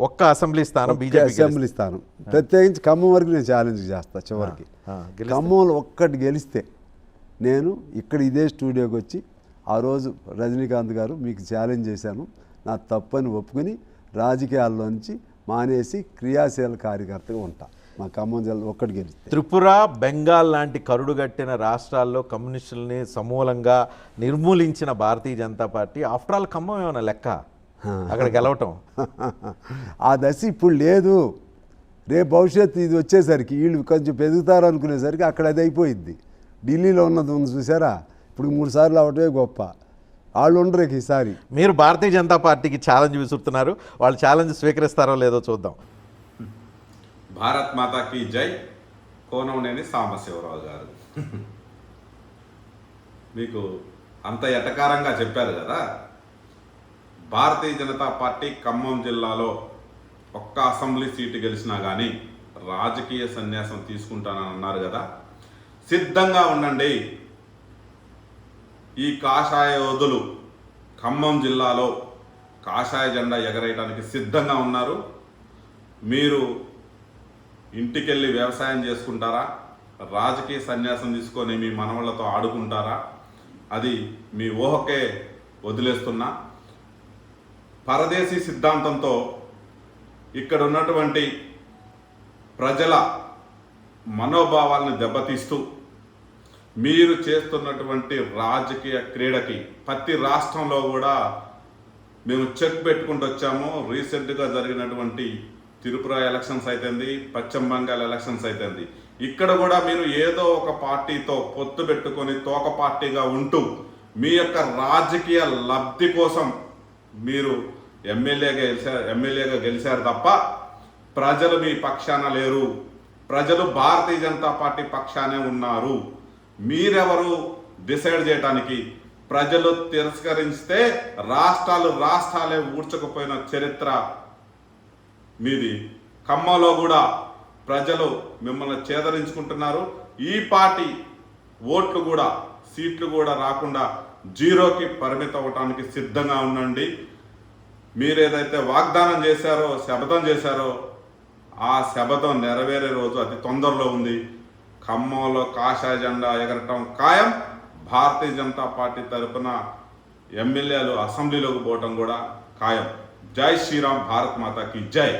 ఒక్క అసెంబ్లీ స్థానం BJP assembly స్థానం ప్రత్యేకించి ఖమ్మం వరకు నేను ఛాలెంజ్ చేస్తా. చివరికి ఖమ్మంలో ఒక్కటి గెలిస్తే నేను ఇక్కడ ఇదే స్టూడియోకి వచ్చి ఆ రోజు రజనీకాంత్ గారు మీకు ఛాలెంజ్ చేశాను, నా తప్పని ఒప్పుకొని రాజకీయాల్లో నుంచి మానేసి క్రియాశీల కార్యకర్తగా ఉంటా. మా ఖమ్మం జిల్లా ఒక్కటి గెలిస్తే. త్రిపుర, బెంగాల్ లాంటి కరుడుగట్టిన రాష్ట్రాల్లో కమ్యూనిస్టులని సమూలంగా నిర్మూలించిన భారతీయ జనతా పార్టీ ఆఫ్టర్ ఆల్ ఖమ్మం ఏమైనా లెక్క అక్కడ గెలవటం? ఆ దశ ఇప్పుడు లేదు. రేపు భవిష్యత్తు ఇది వచ్చేసరికి వీళ్ళు కొంచెం పెరుగుతారు అనుకునేసరికి అక్కడ అది అయిపోయింది. ఢిల్లీలో ఉన్నది ఉంది చూసారా, ఇప్పుడు 3 సార్లు అవటమే గొప్ప. వాళ్ళు ఉండరు ఈసారి. మీరు భారతీయ జనతా పార్టీకి ఛాలెంజ్ విసురుతున్నారు, వాళ్ళు ఛాలెంజ్ స్వీకరిస్తారో లేదో చూద్దాం. భారత్ మాతాకి జై. కోనంనేని సాంబశివరావు గారు మీకు అంత ఎటకారంగా చెప్పారు కదా. భారతీయ జనతా పార్టీ ఖమ్మం జిల్లాలో ఒక్క అసెంబ్లీ సీటు గెలిచినా కానీ రాజకీయ సన్యాసం తీసుకుంటానని అన్నారు కదా. సిద్ధంగా ఉండండి. ఈ కాషాయ యోధులు ఖమ్మం జిల్లాలో కాషాయ జెండా ఎగరేయడానికి సిద్ధంగా ఉన్నారు. మీరు ఇంటికెళ్ళి వ్యవసాయం చేసుకుంటారా, రాజకీయ సన్యాసం తీసుకొని మీ మనవళ్లతో ఆడుకుంటారా, అది మీ ఊహకే వదిలేస్తున్నా. పరదేశీ సిద్ధాంతంతో ఇక్కడ ఉన్నటువంటి ప్రజల మనోభావాలను దెబ్బతీస్తూ మీరు చేస్తున్నటువంటి రాజకీయ క్రీడకి ప్రతి రాష్ట్రంలో కూడా మేము చెక్ పెట్టుకుంటూ వచ్చాము. రీసెంట్గా జరిగినటువంటి త్రిపుర ఎలక్షన్స్ అయితేంది, పశ్చిమ బెంగాల్ ఎలక్షన్స్ అయితేంది, ఇక్కడ కూడా మీరు ఏదో ఒక పార్టీతో పొత్తు పెట్టుకొని తోక పార్టీగా ఉంటూ మీ యొక్క రాజకీయ లబ్ధి కోసం మీరు ఎమ్మెల్యేగా గెలిచారు తప్ప ప్రజలు మీ పక్షాన లేరు. ప్రజలు భారతీయ జనతా పార్టీ పక్షానే ఉన్నారు. మీరెవరు డిసైడ్ చేయడానికి? ప్రజలు తిరస్కరిస్తే రాష్ట్రాలే ఊడ్చకపోయిన చరిత్ర మీది. ఖమ్మంలో కూడా ప్రజలు మిమ్మల్ని చేదరించుకుంటున్నారు. ఈ పార్టీ ఓట్లు కూడా సీట్లు కూడా రాకుండా జీరోకి పరిమితం అవడానికి సిద్ధంగా ఉండండి. మీరేదైతే వాగ్దానం చేశారో, శపథం చేశారో, ఆ శపథం నెరవేరే రోజు అతి తొందరలో ఉంది. ఖమ్మంలో కాషాయ జెండా ఎగరటం ఖాయం. భారతీయ జనతా పార్టీ తరఫున ఎమ్మెల్యేలు అసెంబ్లీలోకి పోవటం కూడా ఖాయం. జై శ్రీరామ్. భారత్ మాతాకి జై.